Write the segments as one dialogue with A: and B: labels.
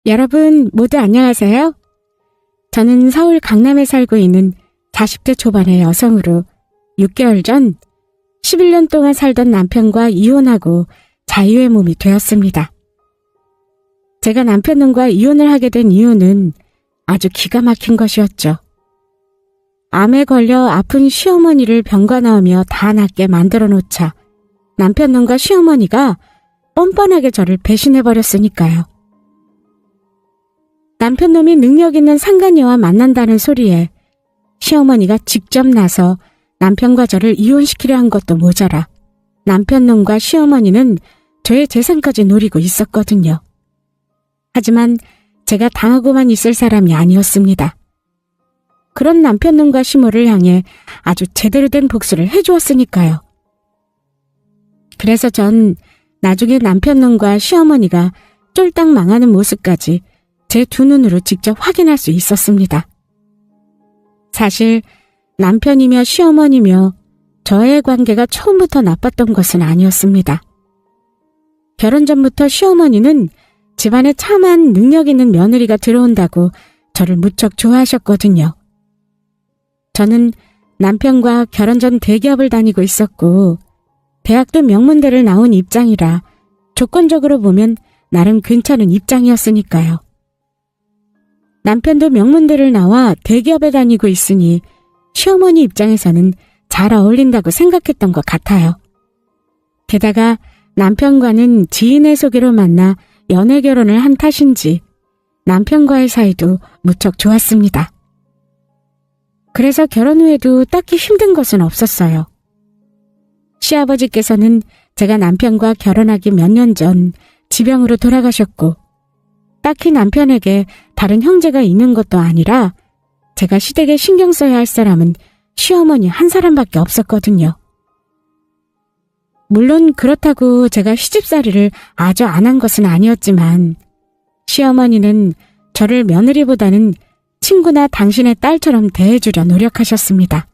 A: 여러분 모두 안녕하세요. 저는 서울 강남에 살고 있는 40대 초반의 여성으로 6개월 전 11년 동안 살던 남편과 이혼하고 자유의 몸이 되었습니다. 제가 남편과 이혼을 하게 된 이유는 아주 기가 막힌 것이었죠. 암에 걸려 아픈 시어머니를 병관하며 다 낫게 만들어 놓자 남편과 시어머니가 뻔뻔하게 저를 배신해버렸으니까요. 남편놈이 능력 있는 상간녀와 만난다는 소리에 시어머니가 직접 나서 남편과 저를 이혼시키려 한 것도 모자라 남편놈과 시어머니는 저의 재산까지 노리고 있었거든요. 하지만 제가 당하고만 있을 사람이 아니었습니다. 그런 남편놈과 시모를 향해 아주 제대로 된 복수를 해주었으니까요. 그래서 전 나중에 남편놈과 시어머니가 쫄딱 망하는 모습까지 제 두 눈으로 직접 확인할 수 있었습니다. 사실 남편이며 시어머니며 저의 관계가 처음부터 나빴던 것은 아니었습니다. 결혼 전부터 시어머니는 집안에 참한 능력 있는 며느리가 들어온다고 저를 무척 좋아하셨거든요. 저는 남편과 결혼 전 대기업을 다니고 있었고 대학도 명문대를 나온 입장이라 조건적으로 보면 나름 괜찮은 입장이었으니까요. 남편도 명문대를 나와 대기업에 다니고 있으니 시어머니 입장에서는 잘 어울린다고 생각했던 것 같아요. 게다가 남편과는 지인의 소개로 만나 연애 결혼을 한 탓인지 남편과의 사이도 무척 좋았습니다. 그래서 결혼 후에도 딱히 힘든 것은 없었어요. 시아버지께서는 제가 남편과 결혼하기 몇 년 전 지병으로 돌아가셨고 딱히 남편에게 다른 형제가 있는 것도 아니라 제가 시댁에 신경 써야 할 사람은 시어머니 한 사람밖에 없었거든요. 물론 그렇다고 제가 시집살이를 아주 안 한 것은 아니었지만 시어머니는 저를 며느리보다는 친구나 당신의 딸처럼 대해주려 노력하셨습니다.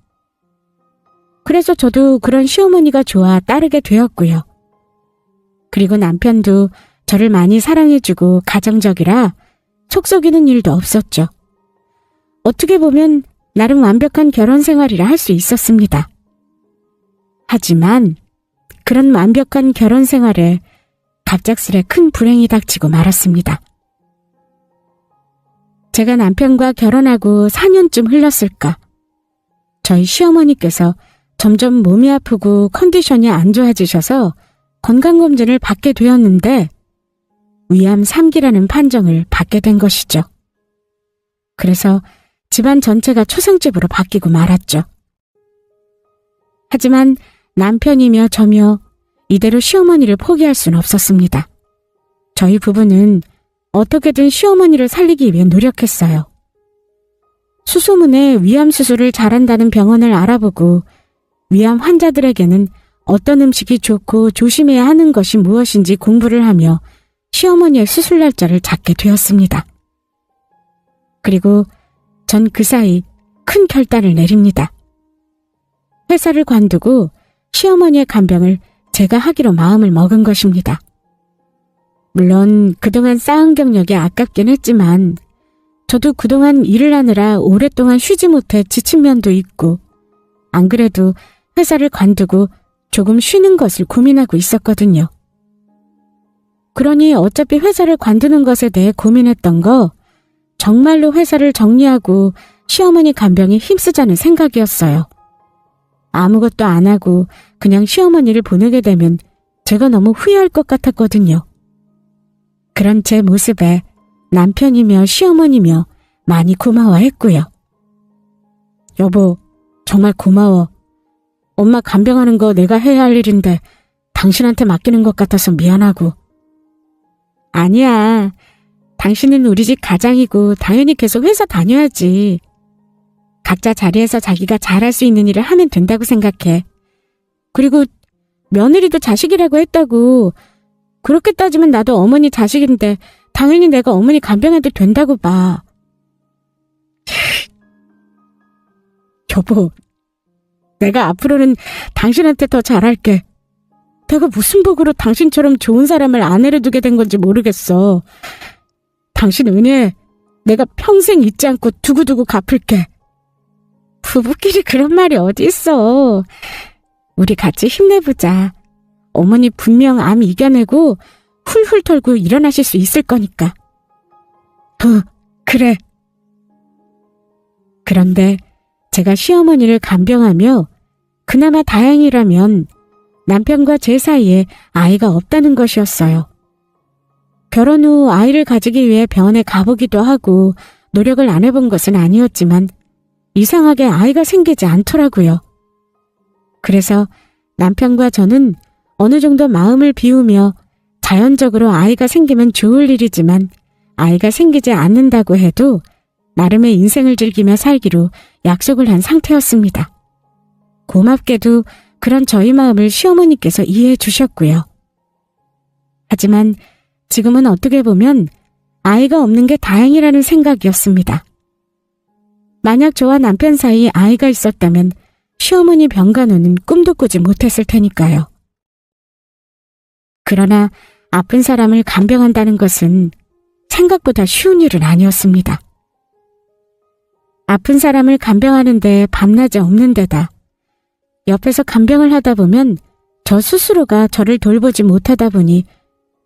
A: 그래서 저도 그런 시어머니가 좋아 따르게 되었고요. 그리고 남편도 저를 많이 사랑해주고 가정적이라 속 썩이는 일도 없었죠. 어떻게 보면 나름 완벽한 결혼 생활이라 할 수 있었습니다. 하지만 그런 완벽한 결혼 생활에 갑작스레 큰 불행이 닥치고 말았습니다. 제가 남편과 결혼하고 4년쯤 흘렀을까. 저희 시어머니께서 점점 몸이 아프고 컨디션이 안 좋아지셔서 건강검진을 받게 되었는데 위암 3기라는 판정을 받게 된 것이죠. 그래서 집안 전체가 초상집으로 바뀌고 말았죠. 하지만 남편이며 저며 이대로 시어머니를 포기할 수는 없었습니다. 저희 부부는 어떻게든 시어머니를 살리기 위해 노력했어요. 수소문에 위암 수술을 잘한다는 병원을 알아보고 위암 환자들에게는 어떤 음식이 좋고 조심해야 하는 것이 무엇인지 공부를 하며 시어머니의 수술 날짜를 잡게 되었습니다. 그리고 전 그 사이 큰 결단을 내립니다. 회사를 관두고 시어머니의 간병을 제가 하기로 마음을 먹은 것입니다. 물론 그동안 쌓은 경력이 아깝긴 했지만 저도 그동안 일을 하느라 오랫동안 쉬지 못해 지친 면도 있고 안 그래도 회사를 관두고 조금 쉬는 것을 고민하고 있었거든요. 그러니 어차피 회사를 관두는 것에 대해 고민했던 거 정말로 회사를 정리하고 시어머니 간병에 힘쓰자는 생각이었어요. 아무것도 안 하고 그냥 시어머니를 보내게 되면 제가 너무 후회할 것 같았거든요. 그런 제 모습에 남편이며 시어머니며 많이 고마워했고요. 여보, 정말 고마워. 엄마 간병하는 거 내가 해야 할 일인데 당신한테 맡기는 것 같아서 미안하고. 아니야. 당신은 우리 집 가장이고 당연히 계속 회사 다녀야지. 각자 자리에서 자기가 잘할 수 있는 일을 하면 된다고 생각해. 그리고 며느리도 자식이라고 했다고. 그렇게 따지면 나도 어머니 자식인데 당연히 내가 어머니 간병해도 된다고 봐. 여보, 내가 앞으로는 당신한테 더 잘할게. 내가 무슨 복으로 당신처럼 좋은 사람을 아내로 두게 된 건지 모르겠어. 당신 은혜 내가 평생 잊지 않고 두고두고 갚을게. 부부끼리 그런 말이 어디 있어. 우리 같이 힘내보자. 어머니 분명 암 이겨내고 훌훌 털고 일어나실 수 있을 거니까. 그래. 그런데 제가 시어머니를 간병하며 그나마 다행이라면 남편과 제 사이에 아이가 없다는 것이었어요. 결혼 후 아이를 가지기 위해 병원에 가보기도 하고 노력을 안 해본 것은 아니었지만 이상하게 아이가 생기지 않더라고요. 그래서 남편과 저는 어느 정도 마음을 비우며 자연적으로 아이가 생기면 좋을 일이지만 아이가 생기지 않는다고 해도 나름의 인생을 즐기며 살기로 약속을 한 상태였습니다. 고맙게도 그런 저희 마음을 시어머니께서 이해해 주셨고요. 하지만 지금은 어떻게 보면 아이가 없는 게 다행이라는 생각이었습니다. 만약 저와 남편 사이에 아이가 있었다면 시어머니 병간호는 꿈도 꾸지 못했을 테니까요. 그러나 아픈 사람을 간병한다는 것은 생각보다 쉬운 일은 아니었습니다. 아픈 사람을 간병하는데 밤낮이 없는 데다 옆에서 간병을 하다 보면 저 스스로가 저를 돌보지 못하다 보니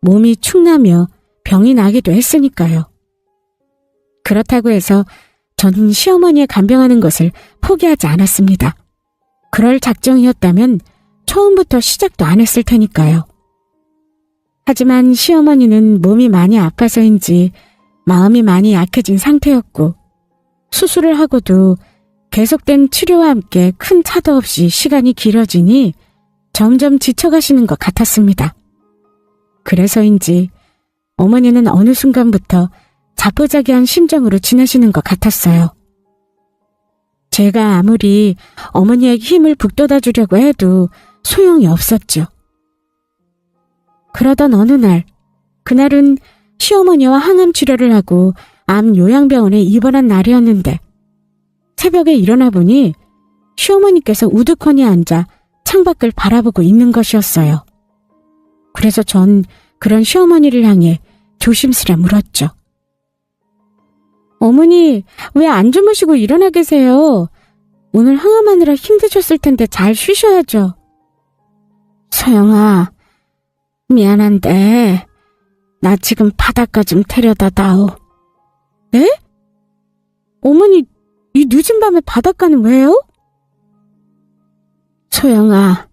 A: 몸이 축나며 병이 나기도 했으니까요. 그렇다고 해서 저는 시어머니의 간병하는 것을 포기하지 않았습니다. 그럴 작정이었다면 처음부터 시작도 안 했을 테니까요. 하지만 시어머니는 몸이 많이 아파서인지 마음이 많이 약해진 상태였고 수술을 하고도 계속된 치료와 함께 큰 차도 없이 시간이 길어지니 점점 지쳐가시는 것 같았습니다. 그래서인지 어머니는 어느 순간부터 자포자기한 심정으로 지내시는 것 같았어요. 제가 아무리 어머니에게 힘을 북돋아 주려고 해도 소용이 없었죠. 그러던 어느 날, 그날은 시어머니와 항암 치료를 하고 암 요양병원에 입원한 날이었는데 새벽에 일어나 보니 시어머니께서 우두커니 앉아 창밖을 바라보고 있는 것이었어요. 그래서 전 그런 시어머니를 향해 조심스레 물었죠. 어머니, 왜 안 주무시고 일어나 계세요? 오늘 항암하느라 힘드셨을 텐데 잘 쉬셔야죠. 소영아, 미안한데 나 지금 바닷가 좀 데려다 다오. 네? 어머니, 이 늦은 밤에 바닷가는 왜요? 소영아,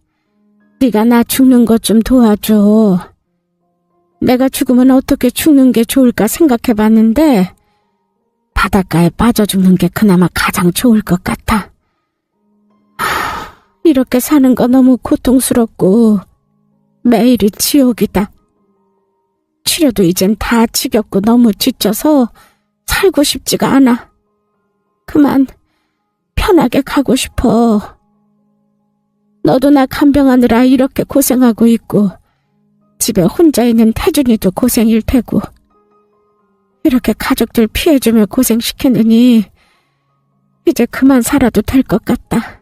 A: 네가 나 죽는 것 좀 도와줘. 내가 죽으면 어떻게 죽는 게 좋을까 생각해봤는데 바닷가에 빠져 죽는 게 그나마 가장 좋을 것 같아. 이렇게 사는 거 너무 고통스럽고 매일이 지옥이다. 치료도 이젠 다 지겹고 너무 지쳐서 살고 싶지가 않아. 그만 편하게 가고 싶어. 너도 나 간병하느라 이렇게 고생하고 있고 집에 혼자 있는 태준이도 고생일 테고 이렇게 가족들 피해주며 고생시키느니 이제 그만 살아도 될 것 같다.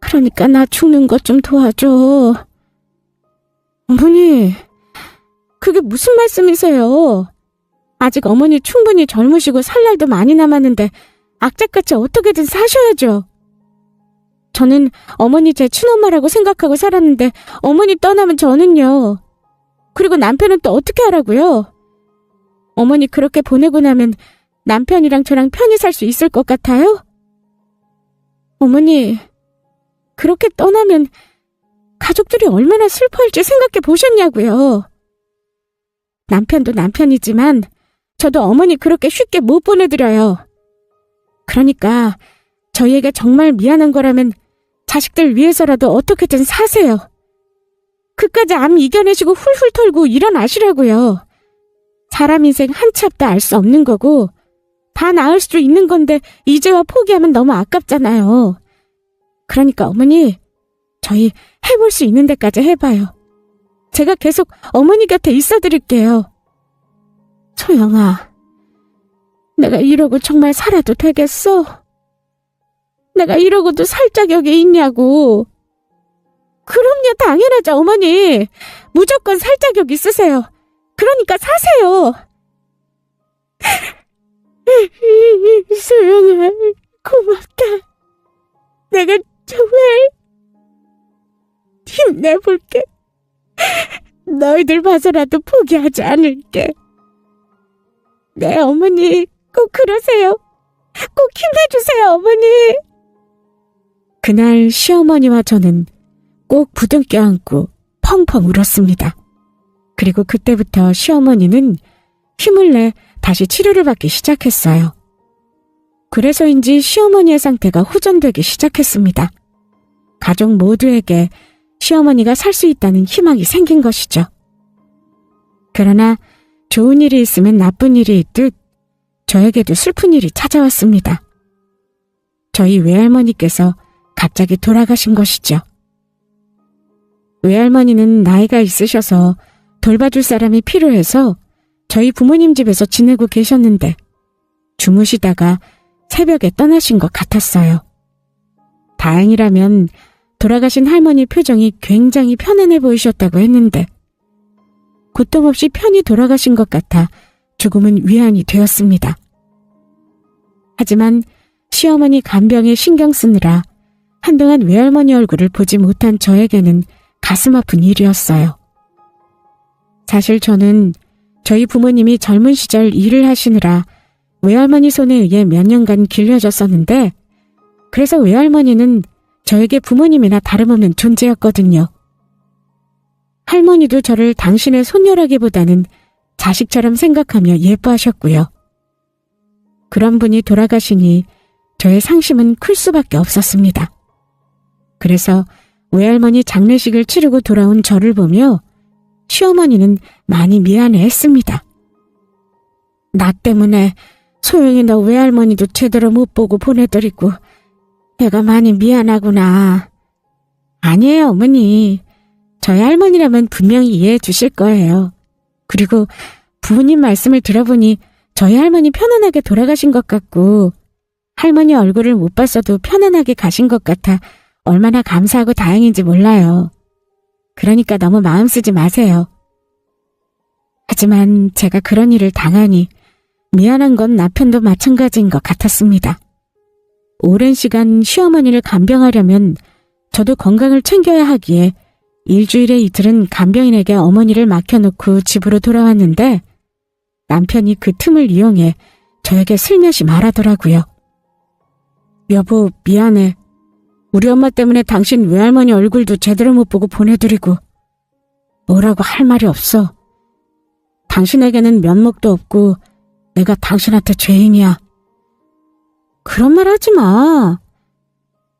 A: 그러니까 나 죽는 것 좀 도와줘. 어머니, 그게 무슨 말씀이세요? 아직 어머니 충분히 젊으시고 살 날도 많이 남았는데 악착같이 어떻게든 사셔야죠. 저는 어머니 제 친엄마라고 생각하고 살았는데 어머니 떠나면 저는요. 그리고 남편은 또 어떻게 하라고요? 어머니 그렇게 보내고 나면 남편이랑 저랑 편히 살 수 있을 것 같아요? 어머니, 그렇게 떠나면 가족들이 얼마나 슬퍼할지 생각해 보셨냐고요. 남편도 남편이지만 저도 어머니 그렇게 쉽게 못 보내드려요. 그러니까 저희에게 정말 미안한 거라면 자식들 위해서라도 어떻게든 사세요. 그까지 암 이겨내시고 훌훌 털고 일어나시라고요. 사람 인생 한 치 앞도 알 수 없는 거고 다 나을 수 있는 건데 이제와 포기하면 너무 아깝잖아요. 그러니까 어머니, 저희 해볼 수 있는 데까지 해봐요. 제가 계속 어머니 곁에 있어드릴게요. 소영아, 내가 이러고 정말 살아도 되겠어? 내가 이러고도 살 자격이 있냐고. 그럼요, 당연하죠, 어머니. 무조건 살 자격 있으세요. 그러니까 사세요. 소영아, 고맙다. 내가 정말 힘내볼게. 너희들 봐서라도 포기하지 않을게. 네, 어머니, 꼭 그러세요. 꼭 힘내주세요, 어머니. 그날 시어머니와 저는 꼭 부둥켜 안고 펑펑 울었습니다. 그리고 그때부터 시어머니는 힘을 내 다시 치료를 받기 시작했어요. 그래서인지 시어머니의 상태가 호전되기 시작했습니다. 가족 모두에게 시어머니가 살 수 있다는 희망이 생긴 것이죠. 그러나 좋은 일이 있으면 나쁜 일이 있듯 저에게도 슬픈 일이 찾아왔습니다. 저희 외할머니께서 갑자기 돌아가신 것이죠. 외할머니는 나이가 있으셔서 돌봐줄 사람이 필요해서 저희 부모님 집에서 지내고 계셨는데 주무시다가 새벽에 떠나신 것 같았어요. 다행이라면 돌아가신 할머니 표정이 굉장히 편안해 보이셨다고 했는데 고통 없이 편히 돌아가신 것 같아 조금은 위안이 되었습니다. 하지만 시어머니 간병에 신경 쓰느라 한동안 외할머니 얼굴을 보지 못한 저에게는 가슴 아픈 일이었어요. 사실 저는 저희 부모님이 젊은 시절 일을 하시느라 외할머니 손에 의해 몇 년간 길려졌었는데 그래서 외할머니는 저에게 부모님이나 다름없는 존재였거든요. 할머니도 저를 당신의 손녀라기보다는 자식처럼 생각하며 예뻐하셨고요. 그런 분이 돌아가시니 저의 상심은 클 수밖에 없었습니다. 그래서 외할머니 장례식을 치르고 돌아온 저를 보며 시어머니는 많이 미안해했습니다. 나 때문에 소영이 너 외할머니도 제대로 못 보고 보내드리고 내가 많이 미안하구나. 아니에요, 어머니. 저희 할머니라면 분명히 이해해 주실 거예요. 그리고 부모님 말씀을 들어보니 저희 할머니 편안하게 돌아가신 것 같고 할머니 얼굴을 못 봤어도 편안하게 가신 것 같아 얼마나 감사하고 다행인지 몰라요. 그러니까 너무 마음 쓰지 마세요. 하지만 제가 그런 일을 당하니 미안한 건 남편도 마찬가지인 것 같았습니다. 오랜 시간 시어머니를 간병하려면 저도 건강을 챙겨야 하기에 일주일에 이틀은 간병인에게 어머니를 맡겨놓고 집으로 돌아왔는데 남편이 그 틈을 이용해 저에게 슬며시 말하더라고요. 여보, 미안해. 우리 엄마 때문에 당신 외할머니 얼굴도 제대로 못 보고 보내드리고 뭐라고 할 말이 없어. 당신에게는 면목도 없고 내가 당신한테 죄인이야. 그런 말 하지 마.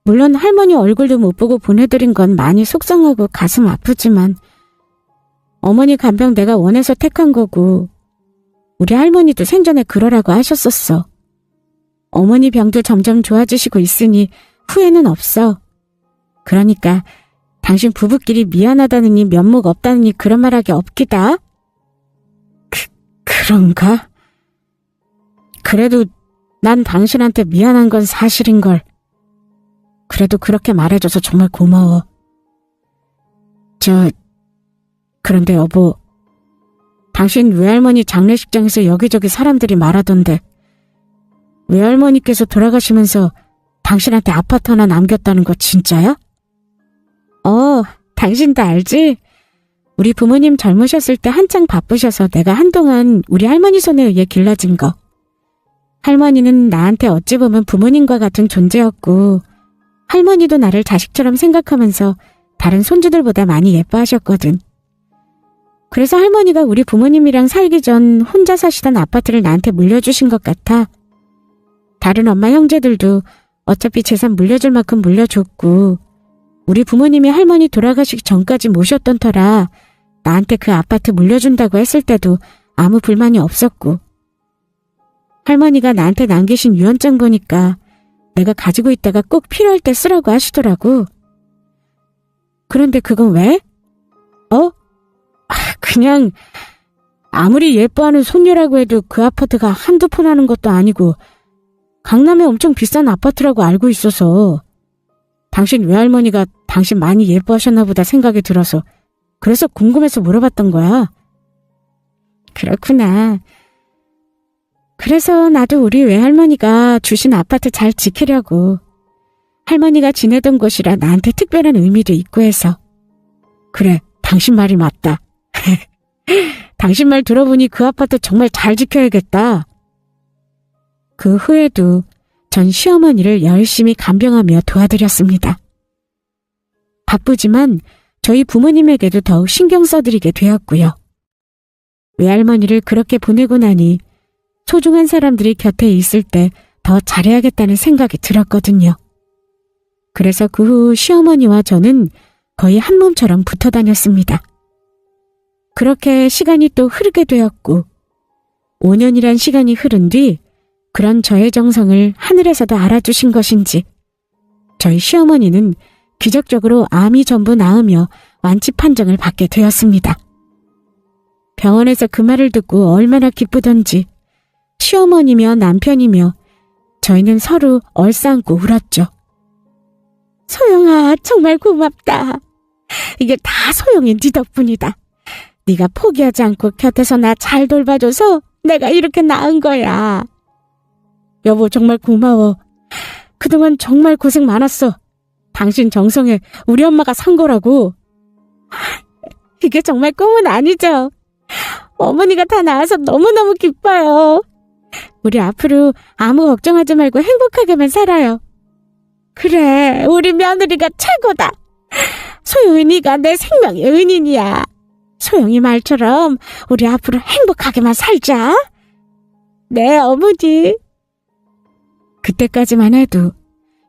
A: 물론 할머니 얼굴도 못 보고 보내드린 건 많이 속상하고 가슴 아프지만 어머니 간병 내가 원해서 택한 거고 우리 할머니도 생전에 그러라고 하셨었어. 어머니 병도 점점 좋아지시고 있으니 후회는 없어. 그러니까 당신 부부끼리 미안하다느니 면목 없다느니 그런 말하기 없기다. 그런가? 그래도 난 당신한테 미안한 건 사실인걸. 그래도 그렇게 말해줘서 정말 고마워. 그런데 여보, 당신 외할머니 장례식장에서 여기저기 사람들이 말하던데 외할머니께서 돌아가시면서 당신한테 아파트 하나 남겼다는 거 진짜야? 당신도 알지? 우리 부모님 젊으셨을 때 한창 바쁘셔서 내가 한동안 우리 할머니 손에 의해 길러진 거. 할머니는 나한테 어찌 보면 부모님과 같은 존재였고 할머니도 나를 자식처럼 생각하면서 다른 손주들보다 많이 예뻐하셨거든. 그래서 할머니가 우리 부모님이랑 살기 전 혼자 사시던 아파트를 나한테 물려주신 것 같아. 다른 엄마 형제들도 어차피 재산 물려줄 만큼 물려줬고 우리 부모님이 할머니 돌아가시기 전까지 모셨던 터라 나한테 그 아파트 물려준다고 했을 때도 아무 불만이 없었고 할머니가 나한테 남기신 유언장 보니까 내가 가지고 있다가 꼭 필요할 때 쓰라고 하시더라고. 그런데 그건 왜? 그냥 아무리 예뻐하는 손녀라고 해도 그 아파트가 한두 푼 하는 것도 아니고 강남에 엄청 비싼 아파트라고 알고 있어서 당신 외할머니가 당신 많이 예뻐하셨나 보다 생각이 들어서 그래서 궁금해서 물어봤던 거야. 그렇구나. 그래서 나도 우리 외할머니가 주신 아파트 잘 지키려고. 할머니가 지내던 곳이라 나한테 특별한 의미도 있고 해서. 그래, 당신 말이 맞다. 당신 말 들어보니 그 아파트 정말 잘 지켜야겠다. 그 후에도 전 시어머니를 열심히 간병하며 도와드렸습니다. 바쁘지만 저희 부모님에게도 더욱 신경 써드리게 되었고요. 외할머니를 그렇게 보내고 나니 소중한 사람들이 곁에 있을 때 더 잘해야겠다는 생각이 들었거든요. 그래서 그 후 시어머니와 저는 거의 한 몸처럼 붙어 다녔습니다. 그렇게 시간이 또 흐르게 되었고 5년이란 시간이 흐른 뒤 그런 저의 정성을 하늘에서도 알아주신 것인지 저희 시어머니는 기적적으로 암이 전부 나으며 완치 판정을 받게 되었습니다. 병원에서 그 말을 듣고 얼마나 기쁘던지 시어머니며 남편이며 저희는 서로 얼싸안고 울었죠. 소영아, 정말 고맙다. 이게 다 소영이 네 덕분이다. 네가 포기하지 않고 곁에서 나 잘 돌봐줘서 내가 이렇게 나은 거야. 여보, 정말 고마워. 그동안 정말 고생 많았어. 당신 정성에 우리 엄마가 산 거라고. 이게 정말 꿈은 아니죠. 어머니가 다 나아서 너무너무 기뻐요. 우리 앞으로 아무 걱정하지 말고 행복하게만 살아요. 그래, 우리 며느리가 최고다. 소영이 네가 내 생명의 은인이야. 소영이 말처럼 우리 앞으로 행복하게만 살자. 네, 어머니. 그때까지만 해도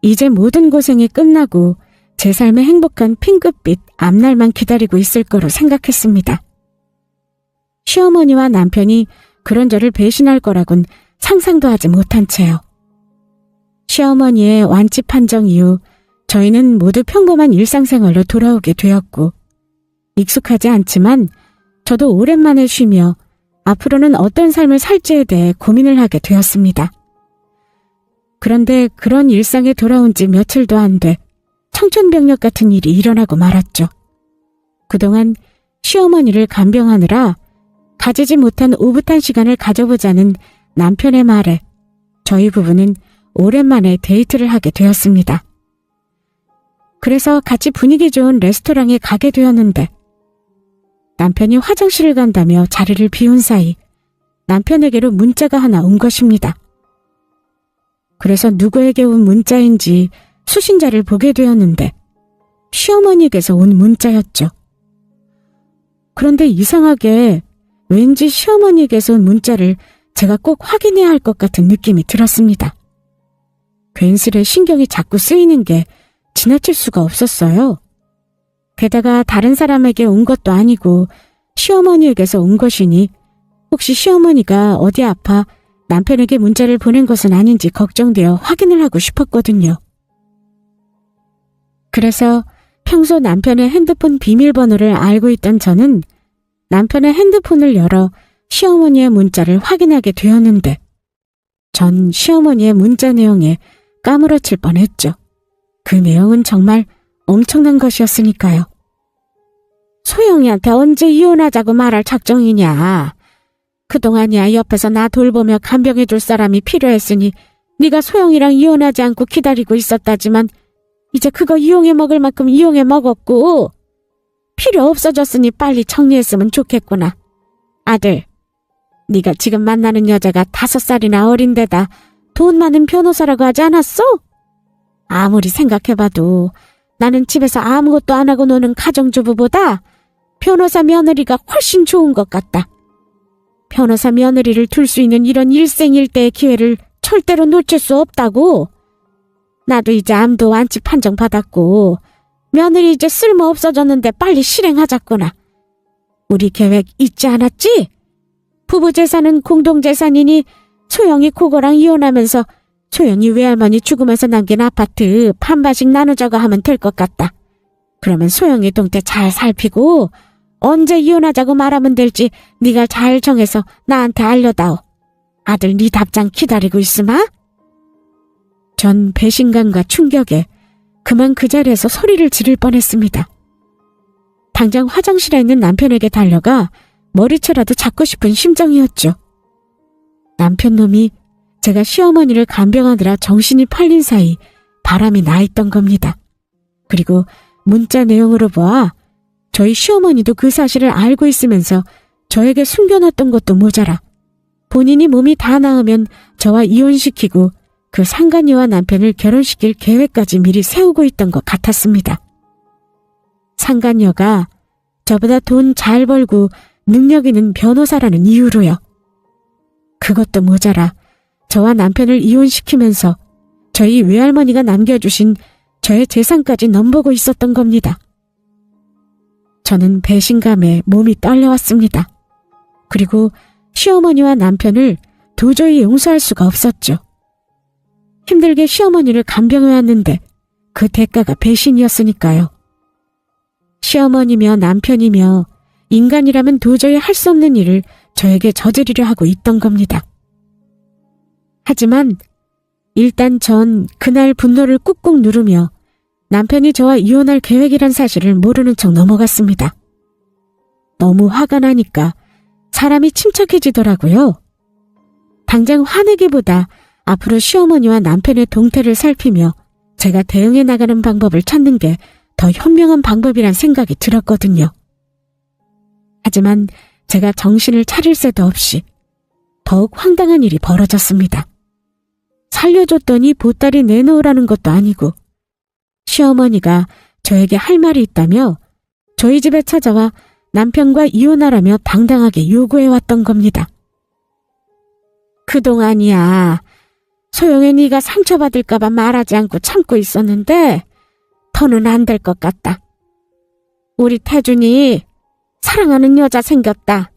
A: 이제 모든 고생이 끝나고 제 삶의 행복한 핑크빛 앞날만 기다리고 있을 거로 생각했습니다. 시어머니와 남편이 그런 저를 배신할 거라곤 상상도 하지 못한 채요. 시어머니의 완치 판정 이후 저희는 모두 평범한 일상생활로 돌아오게 되었고 익숙하지 않지만 저도 오랜만에 쉬며 앞으로는 어떤 삶을 살지에 대해 고민을 하게 되었습니다. 그런데 그런 일상에 돌아온 지 며칠도 안 돼 청천벽력 같은 일이 일어나고 말았죠. 그동안 시어머니를 간병하느라 가지지 못한 오붓한 시간을 가져보자는 남편의 말에 저희 부부는 오랜만에 데이트를 하게 되었습니다. 그래서 같이 분위기 좋은 레스토랑에 가게 되었는데 남편이 화장실을 간다며 자리를 비운 사이 남편에게로 문자가 하나 온 것입니다. 그래서 누구에게 온 문자인지 수신자를 보게 되었는데 시어머니에게서 온 문자였죠. 그런데 이상하게 왠지 시어머니에게서 온 문자를 제가 꼭 확인해야 할 것 같은 느낌이 들었습니다. 괜스레 신경이 자꾸 쓰이는 게 지나칠 수가 없었어요. 게다가 다른 사람에게 온 것도 아니고 시어머니에게서 온 것이니 혹시 시어머니가 어디 아파 남편에게 문자를 보낸 것은 아닌지 걱정되어 확인을 하고 싶었거든요. 그래서 평소 남편의 핸드폰 비밀번호를 알고 있던 저는 남편의 핸드폰을 열어 시어머니의 문자를 확인하게 되었는데 전 시어머니의 문자 내용에 까무러칠 뻔했죠. 그 내용은 정말 엄청난 것이었으니까요. 소영이한테 언제 이혼하자고 말할 작정이냐. 그동안이야 옆에서 나 돌보며 간병해줄 사람이 필요했으니 네가 소영이랑 이혼하지 않고 기다리고 있었다지만 이제 그거 이용해 먹을 만큼 이용해 먹었고 필요 없어졌으니 빨리 정리했으면 좋겠구나. 아들, 네가 지금 만나는 여자가 5살이나 어린데다 돈 많은 변호사라고 하지 않았어? 아무리 생각해봐도 나는 집에서 아무것도 안 하고 노는 가정주부보다 변호사 며느리가 훨씬 좋은 것 같다. 변호사 며느리를 둘 수 있는 이런 일생일대의 기회를 절대로 놓칠 수 없다고. 나도 이제 암도 완치 판정 받았고 며느리 이제 쓸모 없어졌는데 빨리 실행하자꾸나. 우리 계획 잊지 않았지? 부부 재산은 공동재산이니 소영이 그거랑 이혼하면서 소영이 외할머니 죽으면서 남긴 아파트 반반씩 나누자고 하면 될 것 같다. 그러면 소영이 동태 잘 살피고 언제 이혼하자고 말하면 될지 네가 잘 정해서 나한테 알려다오. 아들 네 답장 기다리고 있으마. 전 배신감과 충격에 그만 그 자리에서 소리를 지를 뻔했습니다. 당장 화장실에 있는 남편에게 달려가 머리채라도 잡고 싶은 심정이었죠. 남편 놈이 제가 시어머니를 간병하느라 정신이 팔린 사이 바람이 나 있던 겁니다. 그리고 문자 내용으로 보아 저희 시어머니도 그 사실을 알고 있으면서 저에게 숨겨놨던 것도 모자라 본인이 몸이 다 나으면 저와 이혼시키고 그 상간녀와 남편을 결혼시킬 계획까지 미리 세우고 있던 것 같았습니다. 상간녀가 저보다 돈 잘 벌고 능력 있는 변호사라는 이유로요. 그것도 모자라 저와 남편을 이혼시키면서 저희 외할머니가 남겨주신 저의 재산까지 넘보고 있었던 겁니다. 저는 배신감에 몸이 떨려왔습니다. 그리고 시어머니와 남편을 도저히 용서할 수가 없었죠. 힘들게 시어머니를 간병해왔는데 그 대가가 배신이었으니까요. 시어머니며 남편이며 인간이라면 도저히 할 수 없는 일을 저에게 저지르려 하고 있던 겁니다. 하지만 일단 전 그날 분노를 꾹꾹 누르며 남편이 저와 이혼할 계획이란 사실을 모르는 척 넘어갔습니다. 너무 화가 나니까 사람이 침착해지더라고요. 당장 화내기보다 앞으로 시어머니와 남편의 동태를 살피며 제가 대응해 나가는 방법을 찾는 게 더 현명한 방법이란 생각이 들었거든요. 하지만 제가 정신을 차릴 새도 없이 더욱 황당한 일이 벌어졌습니다. 살려줬더니 보따리 내놓으라는 것도 아니고 시어머니가 저에게 할 말이 있다며 저희 집에 찾아와 남편과 이혼하라며 당당하게 요구해왔던 겁니다. 그동안이야 소영이 네가 상처받을까봐 말하지 않고 참고 있었는데 더는 안 될 것 같다. 우리 태준이 사랑하는 여자 생겼다.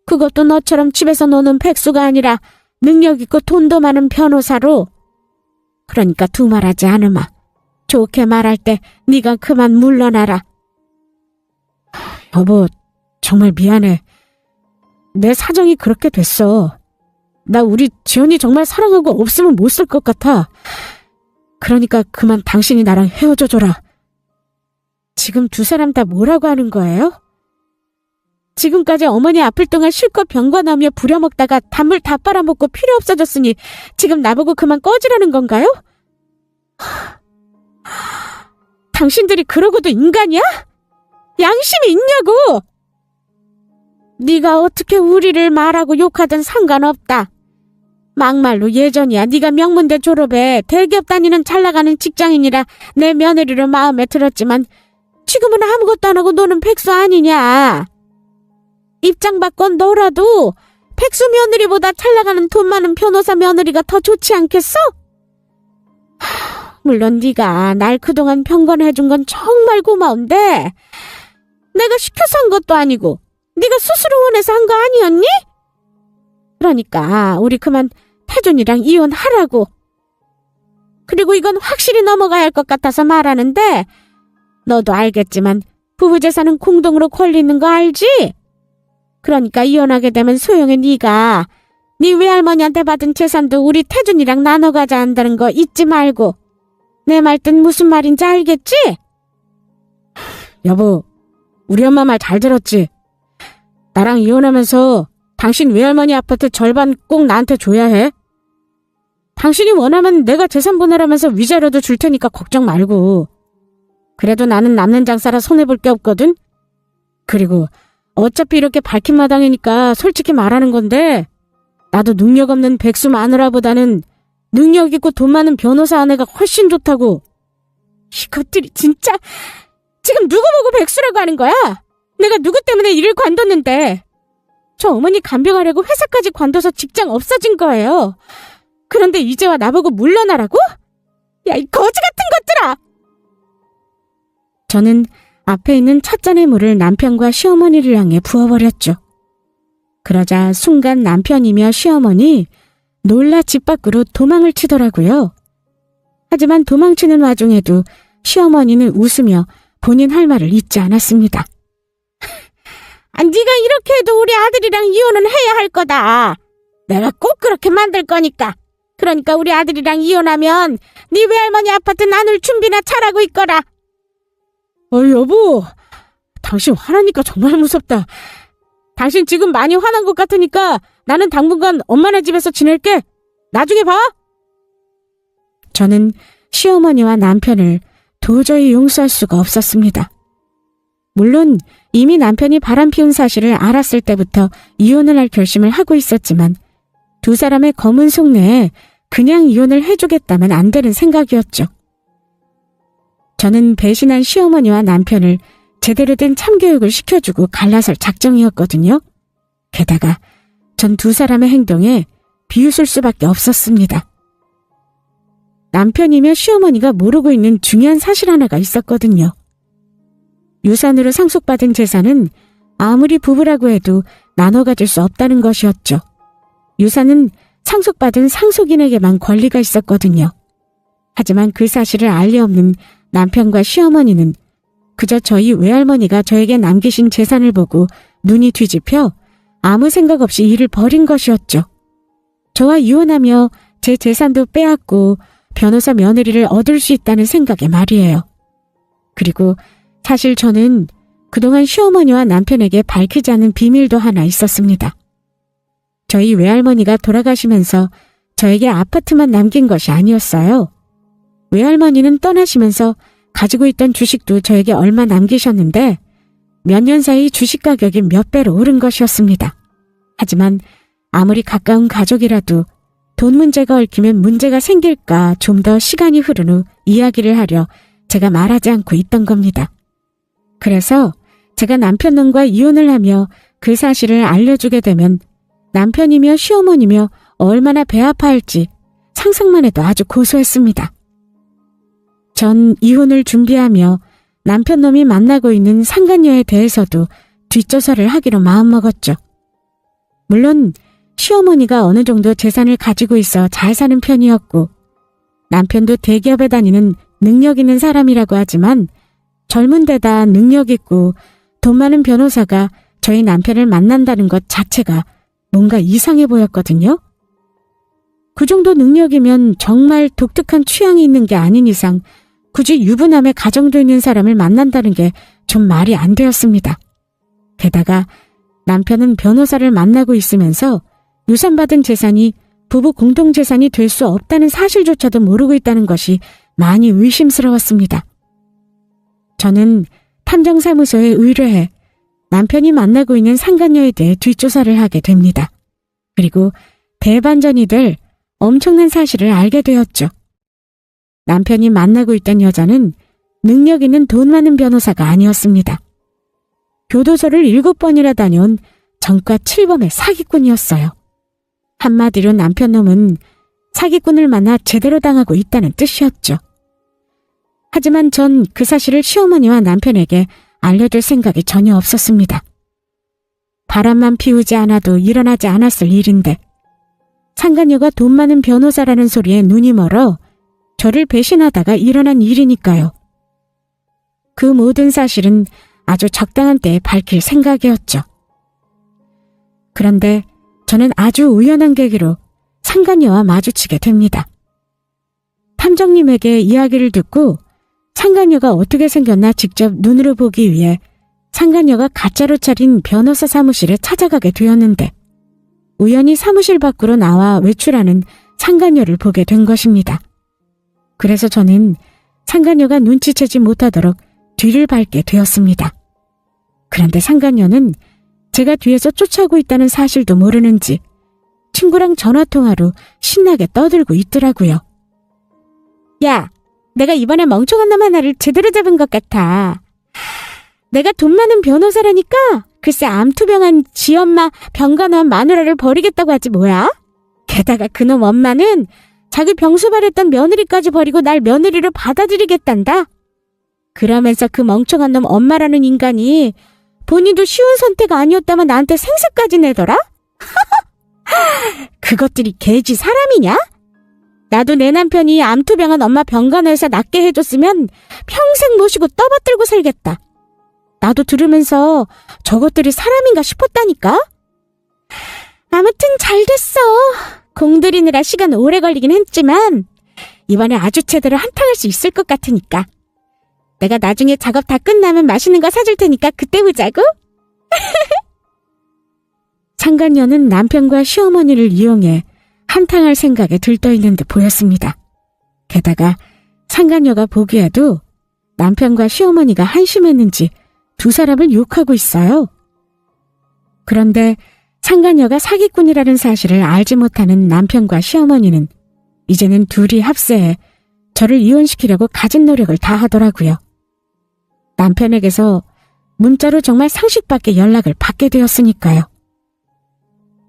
A: 그것도 너처럼 집에서 노는 백수가 아니라 능력 있고 돈도 많은 변호사로. 그러니까 두말하지 않으마. 좋게 말할 때 네가 그만 물러나라. 여보, 정말 미안해. 내 사정이 그렇게 됐어. 나 우리 지연이 정말 사랑하고 없으면 못 살 것 같아. 그러니까 그만 당신이 나랑 헤어져줘라. 지금 두 사람 다 뭐라고 하는 거예요? 지금까지 어머니 아플 동안 실컷 병관하며 부려먹다가 단물 다 빨아먹고 필요 없어졌으니 지금 나보고 그만 꺼지라는 건가요? 당신들이 그러고도 인간이야? 양심이 있냐고! 네가 어떻게 우리를 말하고 욕하든 상관없다. 막말로 예전이야 네가 명문대 졸업에 대기업 다니는 잘나가는 직장인이라 내 며느리를 마음에 들었지만 지금은 아무것도 안 하고 노는 백수 아니냐. 입장 바꿔 너라도 백수 며느리보다 잘나가는 돈 많은 변호사 며느리가 더 좋지 않겠어? 물론 네가 날 그동안 병건해준 건 정말 고마운데 내가 시켜서 한 것도 아니고 네가 스스로 원해서 한 거 아니었니? 그러니까 우리 그만 태준이랑 이혼하라고. 그리고 이건 확실히 넘어가야 할 것 같아서 말하는데 너도 알겠지만 부부 재산은 공동으로 권리 있는 거 알지? 그러니까 이혼하게 되면 소영이 네가 네 외할머니한테 받은 재산도 우리 태준이랑 나눠 가자 한다는 거 잊지 말고. 내 말 뜻 무슨 말인지 알겠지? 여보, 우리 엄마 말 잘 들었지? 나랑 이혼하면서 당신 외할머니 아파트 절반 꼭 나한테 줘야 해. 당신이 원하면 내가 재산 분할하면서 위자료도 줄 테니까 걱정 말고. 그래도 나는 남는 장사라 손해볼 게 없거든? 그리고 어차피 이렇게 밝힌 마당이니까 솔직히 말하는 건데 나도 능력 없는 백수 마누라보다는 능력 있고 돈 많은 변호사 아내가 훨씬 좋다고. 이것들이 진짜 지금 누구 보고 백수라고 하는 거야? 내가 누구 때문에 일을 관뒀는데. 저 어머니 간병하려고 회사까지 관둬서 직장 없어진 거예요. 그런데 이제와 나보고 물러나라고? 야, 이 거지 같은 것들아! 저는 앞에 있는 찻잔의 물을 남편과 시어머니를 향해 부어버렸죠. 그러자 순간 남편이며 시어머니 놀라 집 밖으로 도망을 치더라고요. 하지만 도망치는 와중에도 시어머니는 웃으며 본인 할 말을 잊지 않았습니다. 네가 이렇게 해도 우리 아들이랑 이혼은 해야 할 거다. 내가 꼭 그렇게 만들 거니까. 그러니까 우리 아들이랑 이혼하면 네 외할머니 아파트 나눌 준비나 잘하고 있거라. 여보, 당신 화나니까 정말 무섭다. 당신 지금 많이 화난 것 같으니까 나는 당분간 엄마네 집에서 지낼게. 나중에 봐. 저는 시어머니와 남편을 도저히 용서할 수가 없었습니다. 물론 이미 남편이 바람피운 사실을 알았을 때부터 이혼을 할 결심을 하고 있었지만 두 사람의 검은 속내에 그냥 이혼을 해주겠다면 안 되는 생각이었죠. 저는 배신한 시어머니와 남편을 제대로 된 참교육을 시켜주고 갈라설 작정이었거든요. 게다가 전 두 사람의 행동에 비웃을 수밖에 없었습니다. 남편이며 시어머니가 모르고 있는 중요한 사실 하나가 있었거든요. 유산으로 상속받은 재산은 아무리 부부라고 해도 나눠 가질 수 없다는 것이었죠. 유산은 상속받은 상속인에게만 권리가 있었거든요. 하지만 그 사실을 알리 없는 남편과 시어머니는 그저 저희 외할머니가 저에게 남기신 재산을 보고 눈이 뒤집혀 아무 생각 없이 일을 벌인 것이었죠. 저와 이혼하며 제 재산도 빼앗고 변호사 며느리를 얻을 수 있다는 생각에 말이에요. 그리고 사실 저는 그동안 시어머니와 남편에게 밝히지 않은 비밀도 하나 있었습니다. 저희 외할머니가 돌아가시면서 저에게 아파트만 남긴 것이 아니었어요. 외할머니는 떠나시면서 가지고 있던 주식도 저에게 얼마 남기셨는데 몇 년 사이 주식 가격이 몇 배로 오른 것이었습니다. 하지만 아무리 가까운 가족이라도 돈 문제가 얽히면 문제가 생길까 좀 더 시간이 흐른 후 이야기를 하려 제가 말하지 않고 있던 겁니다. 그래서 제가 남편놈과 이혼을 하며 그 사실을 알려주게 되면 남편이며 시어머니며 얼마나 배 아파할지 상상만 해도 아주 고소했습니다. 전 이혼을 준비하며 남편놈이 만나고 있는 상간녀에 대해서도 뒷조사를 하기로 마음먹었죠. 물론 시어머니가 어느 정도 재산을 가지고 있어 잘 사는 편이었고 남편도 대기업에 다니는 능력 있는 사람이라고 하지만 젊은 데다 능력 있고 돈 많은 변호사가 저희 남편을 만난다는 것 자체가 뭔가 이상해 보였거든요. 그 정도 능력이면 정말 독특한 취향이 있는 게 아닌 이상 굳이 유부남의 가정도 있는 사람을 만난다는 게 좀 말이 안 되었습니다. 게다가 남편은 변호사를 만나고 있으면서 유산받은 재산이 부부 공동재산이 될 수 없다는 사실조차도 모르고 있다는 것이 많이 의심스러웠습니다. 저는 탐정사무소에 의뢰해 남편이 만나고 있는 상간녀에 대해 뒷조사를 하게 됩니다. 그리고 대반전이 될 엄청난 사실을 알게 되었죠. 남편이 만나고 있던 여자는 능력 있는 돈 많은 변호사가 아니었습니다. 교도소를 7번이나 다녀온 전과 7범의 사기꾼이었어요. 한마디로 남편놈은 사기꾼을 만나 제대로 당하고 있다는 뜻이었죠. 하지만 전 그 사실을 시어머니와 남편에게 알려줄 생각이 전혀 없었습니다. 바람만 피우지 않아도 일어나지 않았을 일인데 상간녀가 돈 많은 변호사라는 소리에 눈이 멀어 저를 배신하다가 일어난 일이니까요. 그 모든 사실은 아주 적당한 때에 밝힐 생각이었죠. 그런데 저는 아주 우연한 계기로 상간녀와 마주치게 됩니다. 탐정님에게 이야기를 듣고 상간녀가 어떻게 생겼나 직접 눈으로 보기 위해 상간녀가 가짜로 차린 변호사 사무실에 찾아가게 되었는데 우연히 사무실 밖으로 나와 외출하는 상간녀를 보게 된 것입니다. 그래서 저는 상간녀가 눈치채지 못하도록 뒤를 밟게 되었습니다. 그런데 상간녀는 제가 뒤에서 쫓아오고 있다는 사실도 모르는지 친구랑 전화통화로 신나게 떠들고 있더라고요. 야, 내가 이번에 멍청한 놈 하나를 제대로 잡은 것 같아. 내가 돈 많은 변호사라니까 글쎄 암투병한 지엄마 병간호한 마누라를 버리겠다고 하지 뭐야? 게다가 그놈 엄마는 자기 병수발했던 며느리까지 버리고 날 며느리로 받아들이겠단다. 그러면서 그 멍청한 놈 엄마라는 인간이 본인도 쉬운 선택 아니었다면 나한테 생색까지 내더라? 그것들이 개지 사람이냐? 나도 내 남편이 암투병한 엄마 병간호에서 낫게 해줬으면 평생 모시고 떠받들고 살겠다. 나도 들으면서 저것들이 사람인가 싶었다니까? 아무튼 잘 됐어. 공들이느라 시간 오래 걸리긴 했지만 이번에 아주 제대로 한탕할 수 있을 것 같으니까 내가 나중에 작업 다 끝나면 맛있는 거 사줄 테니까 그때 보자고. 상간녀는 남편과 시어머니를 이용해 한탕할 생각에 들떠있는 듯 보였습니다. 게다가 상간녀가 보기에도 남편과 시어머니가 한심했는지 두 사람을 욕하고 있어요. 그런데 상간녀가 사기꾼이라는 사실을 알지 못하는 남편과 시어머니는 이제는 둘이 합세해 저를 이혼시키려고 가진 노력을 다하더라고요. 남편에게서 문자로 정말 상식밖에 연락을 받게 되었으니까요.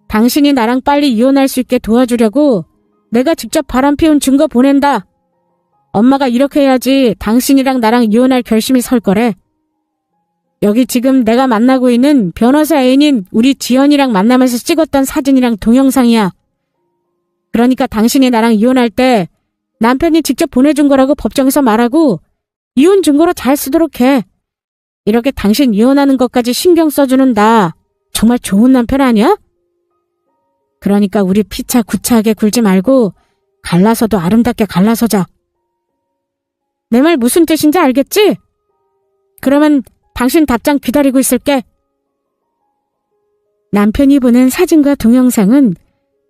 A: 당신이 나랑 빨리 이혼할 수 있게 도와주려고 내가 직접 바람피운 증거 보낸다. 엄마가 이렇게 해야지 당신이랑 나랑 이혼할 결심이 설 거래. 여기 지금 내가 만나고 있는 변호사 애인인 우리 지연이랑 만나면서 찍었던 사진이랑 동영상이야. 그러니까 당신이 나랑 이혼할 때 남편이 직접 보내준 거라고 법정에서 말하고 이혼 증거로 잘 쓰도록 해. 이렇게 당신 이혼하는 것까지 신경 써주는 나 정말 좋은 남편 아니야? 그러니까 우리 피차 구차하게 굴지 말고 갈라서도 아름답게 갈라서자. 내 말 무슨 뜻인지 알겠지? 그러면 당신 답장 기다리고 있을게. 남편이 보낸 사진과 동영상은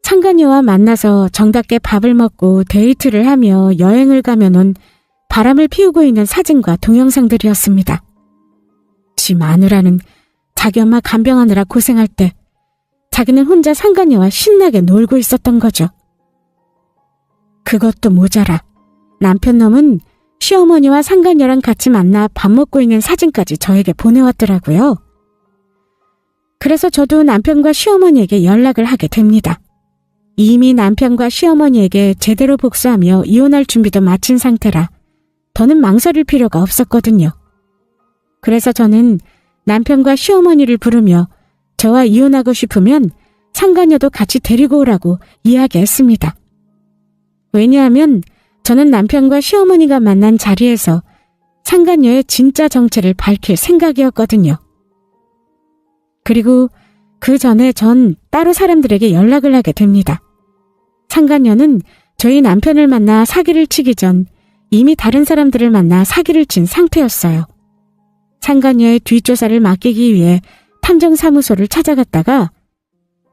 A: 상간녀와 만나서 정답게 밥을 먹고 데이트를 하며 여행을 가며는 바람을 피우고 있는 사진과 동영상들이었습니다. 지 마누라는 자기 엄마 간병하느라 고생할 때 자기는 혼자 상간녀와 신나게 놀고 있었던 거죠. 그것도 모자라 남편 놈은 시어머니와 상간녀랑 같이 만나 밥 먹고 있는 사진까지 저에게 보내왔더라고요. 그래서 저도 남편과 시어머니에게 연락을 하게 됩니다. 이미 남편과 시어머니에게 제대로 복수하며 이혼할 준비도 마친 상태라 더는 망설일 필요가 없었거든요. 그래서 저는 남편과 시어머니를 부르며 저와 이혼하고 싶으면 상간녀도 같이 데리고 오라고 이야기했습니다. 왜냐하면 저는 남편과 시어머니가 만난 자리에서 상간녀의 진짜 정체를 밝힐 생각이었거든요. 그리고 그 전에 전 따로 사람들에게 연락을 하게 됩니다. 상간녀는 저희 남편을 만나 사기를 치기 전 이미 다른 사람들을 만나 사기를 친 상태였어요. 상간녀의 뒷조사를 맡기기 위해 탐정사무소를 찾아갔다가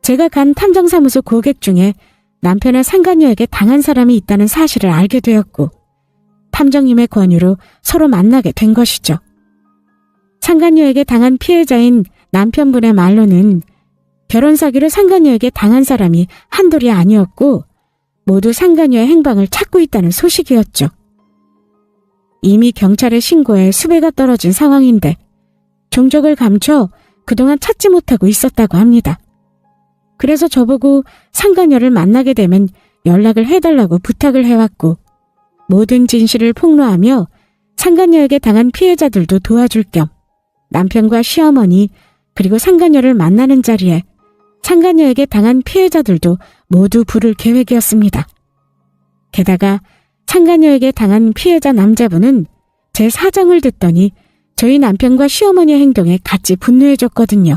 A: 제가 간 탐정사무소 고객 중에 남편의 상간녀에게 당한 사람이 있다는 사실을 알게 되었고 탐정님의 권유로 서로 만나게 된 것이죠. 상간녀에게 당한 피해자인 남편분의 말로는 결혼 사기를 상간녀에게 당한 사람이 한둘이 아니었고 모두 상간녀의 행방을 찾고 있다는 소식이었죠. 이미 경찰에 신고해 수배가 떨어진 상황인데 종적을 감춰 그동안 찾지 못하고 있었다고 합니다. 그래서 저보고 상간녀를 만나게 되면 연락을 해달라고 부탁을 해왔고 모든 진실을 폭로하며 상간녀에게 당한 피해자들도 도와줄 겸 남편과 시어머니 그리고 상간녀를 만나는 자리에 상간녀에게 당한 피해자들도 모두 부를 계획이었습니다. 게다가 상간녀에게 당한 피해자 남자분은 제 사정을 듣더니 저희 남편과 시어머니의 행동에 같이 분노해줬거든요.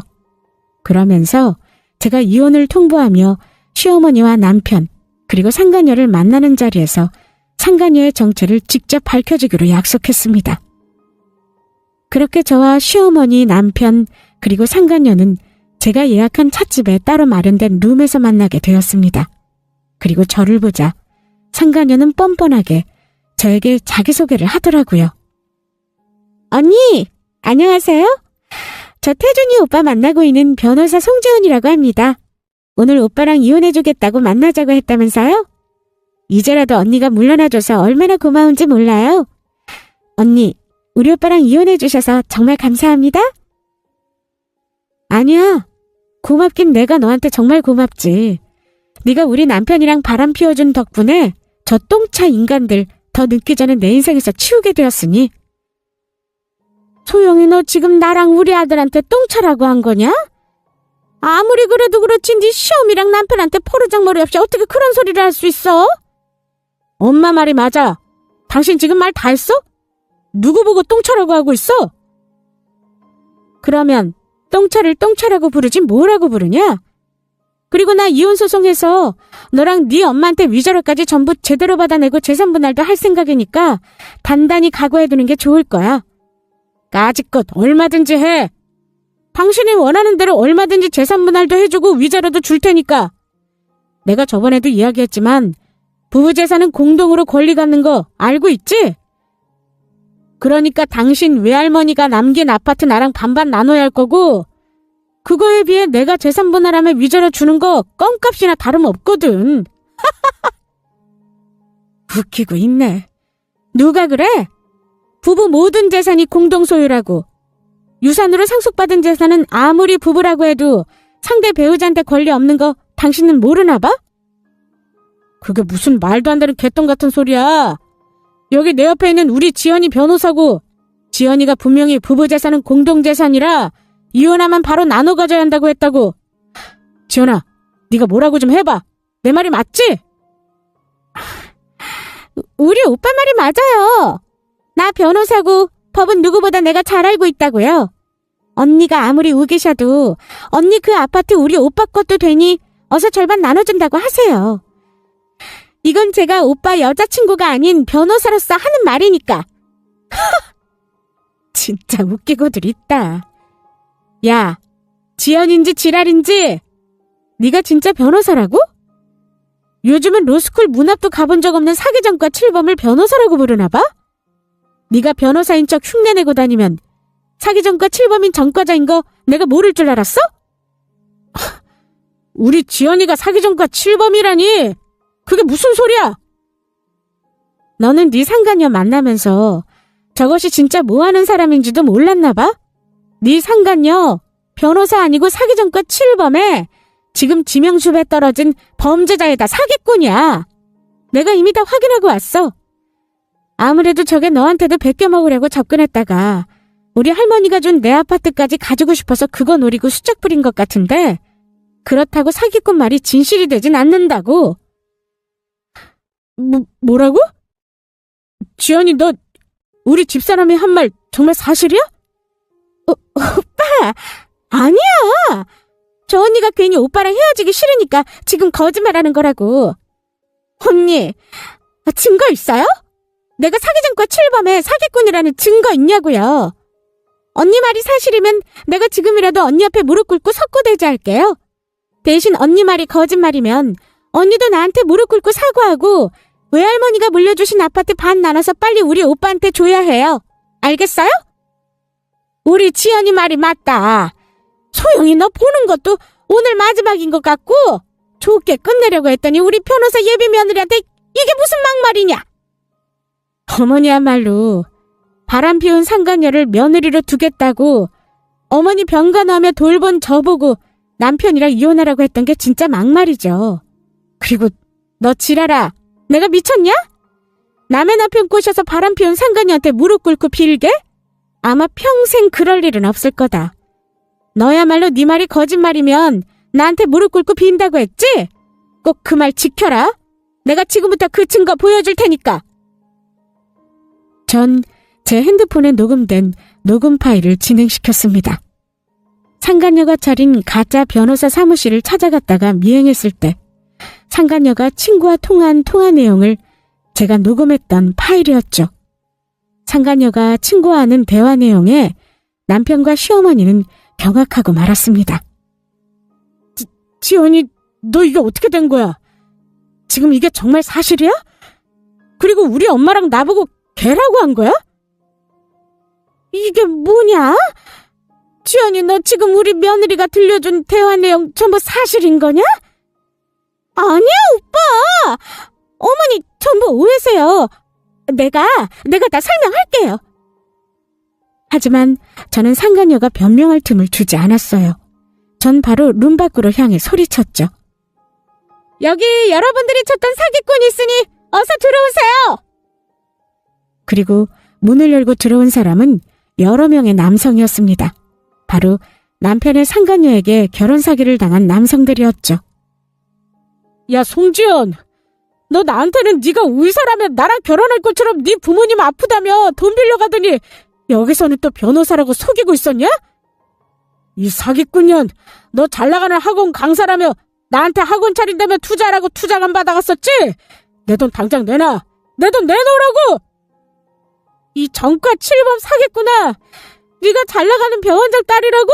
A: 그러면서 제가 이혼을 통보하며 시어머니와 남편 그리고 상간녀를 만나는 자리에서 상간녀의 정체를 직접 밝혀주기로 약속했습니다. 그렇게 저와 시어머니, 남편 그리고 상간녀는 제가 예약한 찻집에 따로 마련된 룸에서 만나게 되었습니다. 그리고 저를 보자 상간녀는 뻔뻔하게 저에게 자기소개를 하더라고요. 언니, 안녕하세요. 저 태준이 오빠 만나고 있는 변호사 송재훈이라고 합니다. 오늘 오빠랑 이혼해주겠다고 만나자고 했다면서요? 이제라도 언니가 물러나줘서 얼마나 고마운지 몰라요. 언니, 우리 오빠랑 이혼해주셔서 정말 감사합니다. 아니야. 고맙긴 내가 너한테 정말 고맙지. 네가 우리 남편이랑 바람 피워준 덕분에 저 똥차 인간들 더 늦기 전에 내 인생에서 치우게 되었으니. 소영이 너 지금 나랑 우리 아들한테 똥차라고 한 거냐? 아무리 그래도 그렇지 네 시어미랑 남편한테 포르장머리 없이 어떻게 그런 소리를 할 수 있어? 엄마 말이 맞아. 당신 지금 말 다 했어? 누구 보고 똥차라고 하고 있어? 그러면 똥차를 똥차라고 부르지 뭐라고 부르냐? 그리고 나 이혼소송해서 너랑 네 엄마한테 위자료까지 전부 제대로 받아내고 재산분할도 할 생각이니까 단단히 각오해두는 게 좋을 거야. 까짓것 얼마든지 해. 당신이 원하는 대로 얼마든지 재산 분할도 해주고 위자료도 줄 테니까. 내가 저번에도 이야기했지만 부부 재산은 공동으로 권리 갖는 거 알고 있지? 그러니까 당신 외할머니가 남긴 아파트 나랑 반반 나눠야 할 거고 그거에 비해 내가 재산 분할하면 위자료 주는 거 껌값이나 다름없거든. 웃기고 있네. 누가 그래? 부부 모든 재산이 공동 소유라고. 유산으로 상속받은 재산은 아무리 부부라고 해도 상대 배우자한테 권리 없는 거 당신은 모르나 봐? 그게 무슨 말도 안 되는 개똥 같은 소리야. 여기 내 옆에 있는 우리 지연이 변호사고 지연이가 분명히 부부 재산은 공동 재산이라 이혼하면 바로 나눠 가져야 한다고 했다고. 지연아, 네가 뭐라고 좀 해봐. 내 말이 맞지? 우리 오빠 말이 맞아요. 나 변호사고 법은 누구보다 내가 잘 알고 있다고요. 언니가 아무리 우기셔도 언니 그 아파트 우리 오빠 것도 되니 어서 절반 나눠준다고 하세요. 이건 제가 오빠 여자친구가 아닌 변호사로서 하는 말이니까. 진짜 웃기고들 있다. 야, 지연인지 지랄인지 네가 진짜 변호사라고? 요즘은 로스쿨 문 앞도 가본 적 없는 사기전과 7범을 변호사라고 부르나 봐? 네가 변호사인 척 흉내내고 다니면 사기전과 7범인 전과자인 거 내가 모를 줄 알았어? 우리 지연이가 사기전과 7범이라니 그게 무슨 소리야? 너는 네 상간녀 만나면서 저것이 진짜 뭐하는 사람인지도 몰랐나 봐? 네 상간녀 변호사 아니고 사기전과 7범에 지금 지명수배 떨어진 범죄자에다 사기꾼이야. 내가 이미 다 확인하고 왔어. 아무래도 저게 너한테도 베껴먹으려고 접근했다가 우리 할머니가 준 내 아파트까지 가지고 싶어서 그거 노리고 수작 부린 것 같은데 그렇다고 사기꾼 말이 진실이 되진 않는다고. 뭐라고? 지연이 너 우리 집사람이 한 말 정말 사실이야? 오빠 아니야. 저 언니가 괜히 오빠랑 헤어지기 싫으니까 지금 거짓말하는 거라고. 언니 증거 있어요? 내가 사기전과 7범에 사기꾼이라는 증거 있냐고요. 언니 말이 사실이면 내가 지금이라도 언니 앞에 무릎 꿇고 석고대죄할게요. 대신 언니 말이 거짓말이면 언니도 나한테 무릎 꿇고 사과하고 외할머니가 물려주신 아파트 반 나눠서 빨리 우리 오빠한테 줘야 해요. 알겠어요? 우리 지연이 말이 맞다. 소영이 너 보는 것도 오늘 마지막인 것 같고 좋게 끝내려고 했더니 우리 변호사 예비 며느리한테 이게 무슨 막말이냐. 어머니야말로 바람 피운 상간녀를 며느리로 두겠다고 어머니 병간호하며 돌본 저보고 남편이랑 이혼하라고 했던 게 진짜 막말이죠. 그리고 너 지랄아. 내가 미쳤냐? 남의 남편 꼬셔서 바람 피운 상간녀한테 무릎 꿇고 빌게? 아마 평생 그럴 일은 없을 거다. 너야말로 네 말이 거짓말이면 나한테 무릎 꿇고 빈다고 했지? 꼭 그 말 지켜라. 내가 지금부터 그 증거 보여줄 테니까. 전 제 핸드폰에 녹음된 녹음 파일을 진행시켰습니다. 상간녀가 차린 가짜 변호사 사무실을 찾아갔다가 미행했을 때 상간녀가 친구와 통화한 통화 내용을 제가 녹음했던 파일이었죠. 상간녀가 친구와 하는 대화 내용에 남편과 시어머니는 경악하고 말았습니다. 지연이 너 이게 어떻게 된 거야? 지금 이게 정말 사실이야? 그리고 우리 엄마랑 나보고 개라고 한 거야? 이게 뭐냐? 지연이 너 지금 우리 며느리가 들려준 대화 내용 전부 사실인 거냐? 아니야 오빠. 어머니 전부 오해세요. 내가 다 설명할게요. 하지만 저는 상간녀가 변명할 틈을 주지 않았어요. 전 바로 룸 밖으로 향해 소리쳤죠. 여기 여러분들이 찾던 사기꾼이 있으니 어서 들어오세요. 그리고 문을 열고 들어온 사람은 여러 명의 남성이었습니다. 바로 남편의 상간녀에게 결혼 사기를 당한 남성들이었죠. 야 송지연, 너 나한테는 네가 의사라면 나랑 결혼할 것처럼 네 부모님 아프다며 돈 빌려가더니 여기서는 또 변호사라고 속이고 있었냐? 이 사기꾼년, 너 잘나가는 학원 강사라며 나한테 학원 차린다며 투자라고 투자금 받아갔었지? 내 돈 당장 내놔. 내 돈 내놓으라고. 이 전과 7범 사기꾼아, 네가 잘나가는 병원장 딸이라고?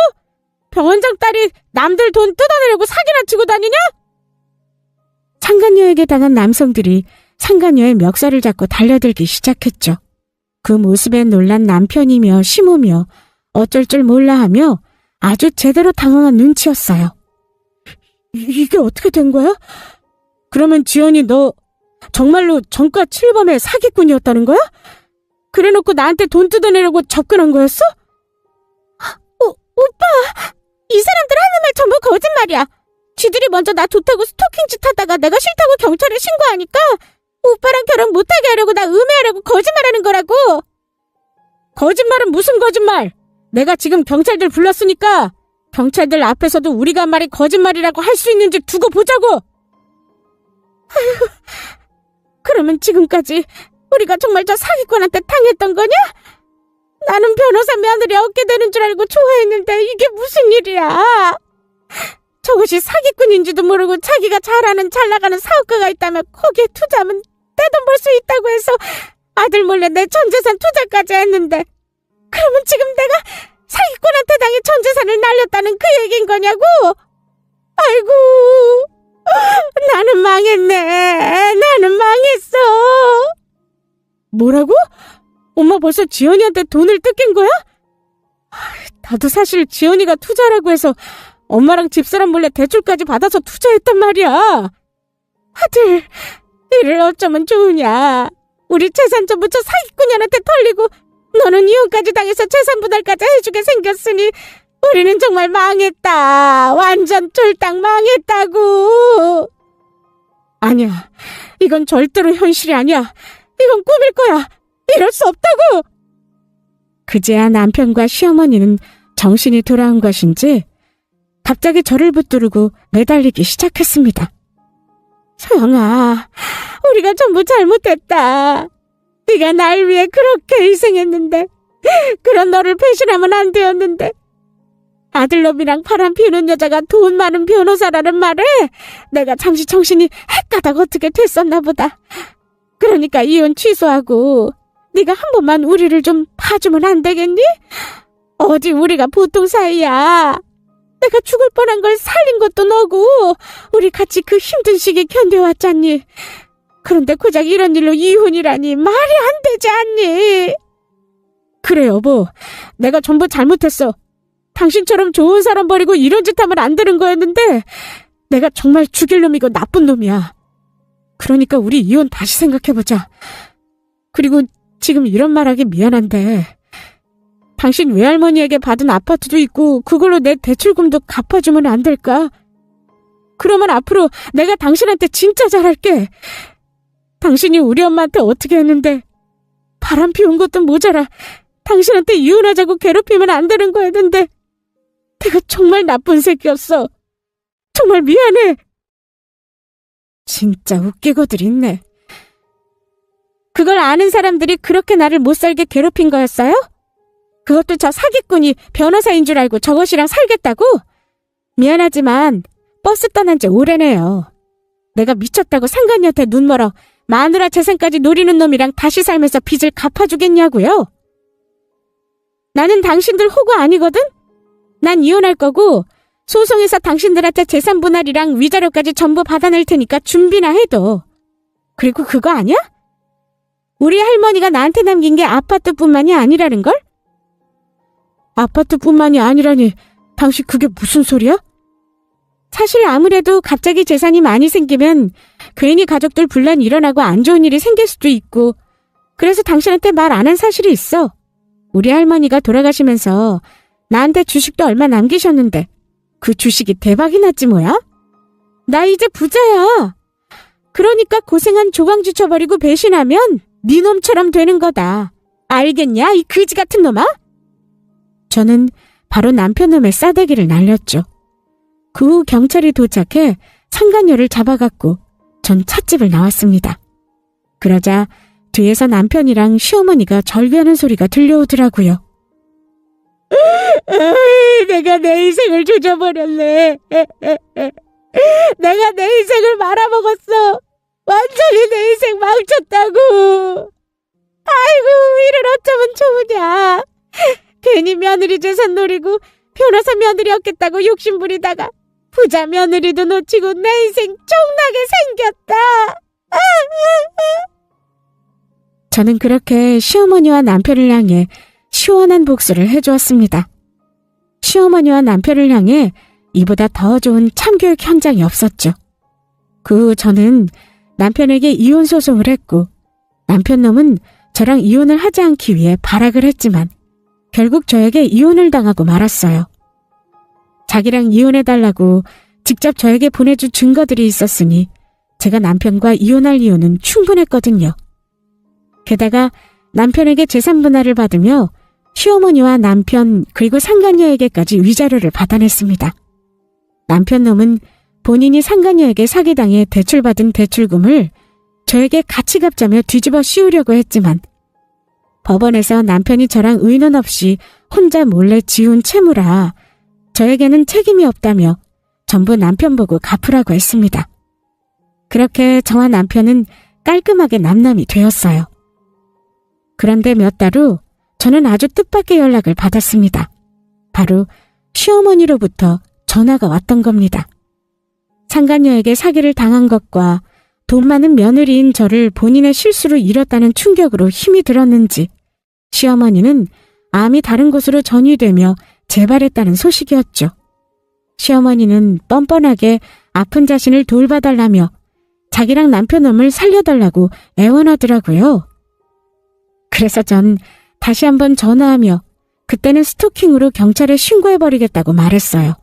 A: 병원장 딸이 남들 돈 뜯어내려고 사기나 치고 다니냐? 상간녀에게 당한 남성들이 상간녀의 멱살을 잡고 달려들기 시작했죠. 그 모습에 놀란 남편이며 시모며 어쩔 줄 몰라하며 아주 제대로 당황한 눈치였어요. 이게 어떻게 된 거야? 그러면 지연이 너 정말로 전과 7범의 사기꾼이었다는 거야? 그래놓고 나한테 돈 뜯어내려고 접근한 거였어? 오빠, 이 사람들 하는 말 전부 거짓말이야. 쥐들이 먼저 나 좋다고 스토킹 짓 하다가 내가 싫다고 경찰에 신고하니까 오빠랑 결혼 못하게 하려고 나 음해하려고 거짓말하는 거라고. 거짓말은 무슨 거짓말? 내가 지금 경찰들 불렀으니까 경찰들 앞에서도 우리가 한 말이 거짓말이라고 할 수 있는지 두고 보자고. 아휴, 그러면 지금까지 우리가 정말 저 사기꾼한테 당했던 거냐? 나는 변호사 며느리 얻게 되는 줄 알고 좋아했는데 이게 무슨 일이야? 저것이 사기꾼인지도 모르고 자기가 잘하는 잘 나가는 사업가가 있다면 거기에 투자하면 떼돈 벌 수 있다고 해서 아들 몰래 내 전재산 투자까지 했는데 그러면 지금 내가 사기꾼한테 당해 전재산을 날렸다는 그 얘기인 거냐고? 아이고, 나는 망했네. 나는 망했어. 뭐라고? 엄마 벌써 지연이한테 돈을 뜯긴 거야? 나도 사실 지연이가 투자라고 해서 엄마랑 집사람 몰래 대출까지 받아서 투자했단 말이야. 아들, 이를 어쩌면 좋으냐. 우리 재산 전부 저 사기꾼년한테 털리고 너는 이혼까지 당해서 재산 분할까지 해주게 생겼으니 우리는 정말 망했다. 완전 쫄딱 망했다고. 아니야, 이건 절대로 현실이 아니야. 이건 꿈일 거야. 이럴 수 없다고. 그제야 남편과 시어머니는 정신이 돌아온 것인지 갑자기 저를 붙들고 매달리기 시작했습니다. 소영아, 우리가 전부 잘못했다. 네가 날 위해 그렇게 희생했는데, 그런 너를 배신하면 안 되었는데, 아들놈이랑 바람 피우는 여자가 돈 많은 변호사라는 말에 내가 잠시 정신이 헷가닥 어떻게 됐었나 보다. 그러니까 이혼 취소하고 네가 한 번만 우리를 좀 봐주면 안 되겠니? 어디 우리가 보통 사이야. 내가 죽을 뻔한 걸 살린 것도 너고 우리 같이 그 힘든 시기 견뎌왔잖니. 그런데 고작 이런 일로 이혼이라니 말이 안 되지 않니? 그래 여보, 내가 전부 잘못했어. 당신처럼 좋은 사람 버리고 이런 짓 하면 안 되는 거였는데 내가 정말 죽일 놈이고 나쁜 놈이야. 그러니까 우리 이혼 다시 생각해보자. 그리고 지금 이런 말하기 미안한데 당신 외할머니에게 받은 아파트도 있고 그걸로 내 대출금도 갚아주면 안 될까? 그러면 앞으로 내가 당신한테 진짜 잘할게. 당신이 우리 엄마한테 어떻게 했는데 바람 피운 것도 모자라 당신한테 이혼하자고 괴롭히면 안 되는 거였는데 내가 정말 나쁜 새끼였어. 정말 미안해. 진짜 웃기고들 있네. 그걸 아는 사람들이 그렇게 나를 못살게 괴롭힌 거였어요? 그것도 저 사기꾼이 변호사인 줄 알고 저것이랑 살겠다고? 미안하지만 버스 떠난 지 오래네요. 내가 미쳤다고 상간이한테 눈 멀어 마누라 재산까지 노리는 놈이랑 다시 살면서 빚을 갚아주겠냐고요? 나는 당신들 호구 아니거든? 난 이혼할 거고 소송에서 당신들한테 재산 분할이랑 위자료까지 전부 받아낼 테니까 준비나 해도. 그리고 그거 아니야? 우리 할머니가 나한테 남긴 게 아파트뿐만이 아니라는 걸? 아파트뿐만이 아니라니 당신 그게 무슨 소리야? 사실 아무래도 갑자기 재산이 많이 생기면 괜히 가족들 분란이 일어나고 안 좋은 일이 생길 수도 있고 그래서 당신한테 말 안 한 사실이 있어. 우리 할머니가 돌아가시면서 나한테 주식도 얼마 남기셨는데 그 주식이 대박이 났지 뭐야? 나 이제 부자야. 그러니까 고생한 조강지 쳐버리고 배신하면 네 놈처럼 되는 거다. 알겠냐 이 그지 같은 놈아? 저는 바로 남편 놈의 싸대기를 날렸죠. 그 후 경찰이 도착해 상간녀를 잡아갔고 전 찻집을 나왔습니다. 그러자 뒤에서 남편이랑 시어머니가 절규하는 소리가 들려오더라고요. 내가 내 인생을 조져버렸네. 내가 내 인생을 말아먹었어. 완전히 내 인생 망쳤다고. 아이고 이를 어쩌면 좋으냐. 괜히 며느리 재산 노리고 변호사 며느리 얻겠다고 욕심부리다가 부자 며느리도 놓치고 내 인생 쪽나게 생겼다. 저는 그렇게 시어머니와 남편을 향해 시원한 복수를 해주었습니다. 시어머니와 남편을 향해 이보다 더 좋은 참교육 현장이 없었죠. 그 후 저는 남편에게 이혼 소송을 했고 남편 놈은 저랑 이혼을 하지 않기 위해 발악을 했지만 결국 저에게 이혼을 당하고 말았어요. 자기랑 이혼해달라고 직접 저에게 보내준 증거들이 있었으니 제가 남편과 이혼할 이유는 충분했거든요. 게다가 남편에게 재산 분할을 받으며 시어머니와 남편 그리고 상간녀에게까지 위자료를 받아냈습니다. 남편 놈은 본인이 상간녀에게 사기당해 대출받은 대출금을 저에게 같이 갚자며 뒤집어 씌우려고 했지만 법원에서 남편이 저랑 의논 없이 혼자 몰래 지운 채무라 저에게는 책임이 없다며 전부 남편 보고 갚으라고 했습니다. 그렇게 저와 남편은 깔끔하게 남남이 되었어요. 그런데 몇 달 후 저는 아주 뜻밖의 연락을 받았습니다. 바로 시어머니로부터 전화가 왔던 겁니다. 상간녀에게 사기를 당한 것과 돈 많은 며느리인 저를 본인의 실수로 잃었다는 충격으로 힘이 들었는지 시어머니는 암이 다른 곳으로 전이되며 재발했다는 소식이었죠. 시어머니는 뻔뻔하게 아픈 자신을 돌봐달라며 자기랑 남편 놈을 살려달라고 애원하더라고요. 그래서 전 다시 한번 전화하며 그때는 스토킹으로 경찰에 신고해버리겠다고 말했어요.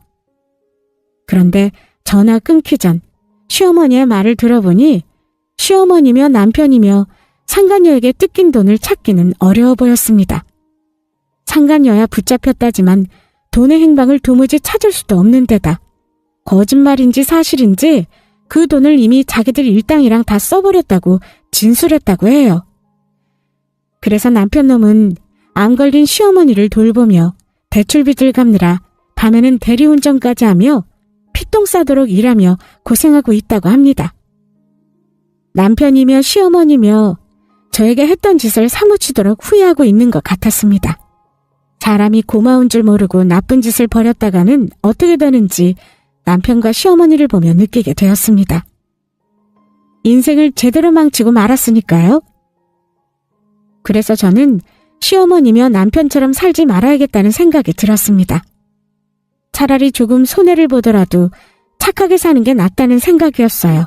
A: 그런데 전화 끊기 전 시어머니의 말을 들어보니 시어머니며 남편이며 상간녀에게 뜯긴 돈을 찾기는 어려워 보였습니다. 상간녀야 붙잡혔다지만 돈의 행방을 도무지 찾을 수도 없는 데다 거짓말인지 사실인지 그 돈을 이미 자기들 일당이랑 다 써버렸다고 진술했다고 해요. 그래서 남편 놈은 암 걸린 시어머니를 돌보며 대출빚을 갚느라 밤에는 대리운전까지 하며 피똥 싸도록 일하며 고생하고 있다고 합니다. 남편이며 시어머니며 저에게 했던 짓을 사무치도록 후회하고 있는 것 같았습니다. 사람이 고마운 줄 모르고 나쁜 짓을 벌였다가는 어떻게 되는지 남편과 시어머니를 보며 느끼게 되었습니다. 인생을 제대로 망치고 말았으니까요. 그래서 저는 시어머니며 남편처럼 살지 말아야겠다는 생각이 들었습니다. 차라리 조금 손해를 보더라도 착하게 사는 게 낫다는 생각이었어요.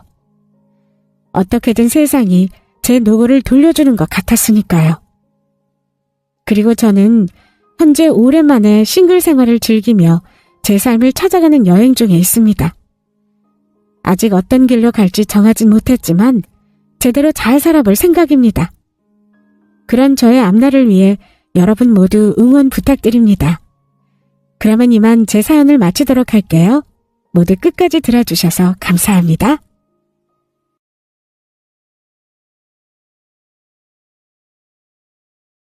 A: 어떻게든 세상이 제 노고를 돌려주는 것 같았으니까요. 그리고 저는 현재 오랜만에 싱글 생활을 즐기며 제 삶을 찾아가는 여행 중에 있습니다. 아직 어떤 길로 갈지 정하진 못했지만 제대로 잘 살아볼 생각입니다. 그런 저의 앞날을 위해 여러분 모두 응원 부탁드립니다. 그러면 이만 제 사연을 마치도록 할게요. 모두 끝까지 들어주셔서 감사합니다.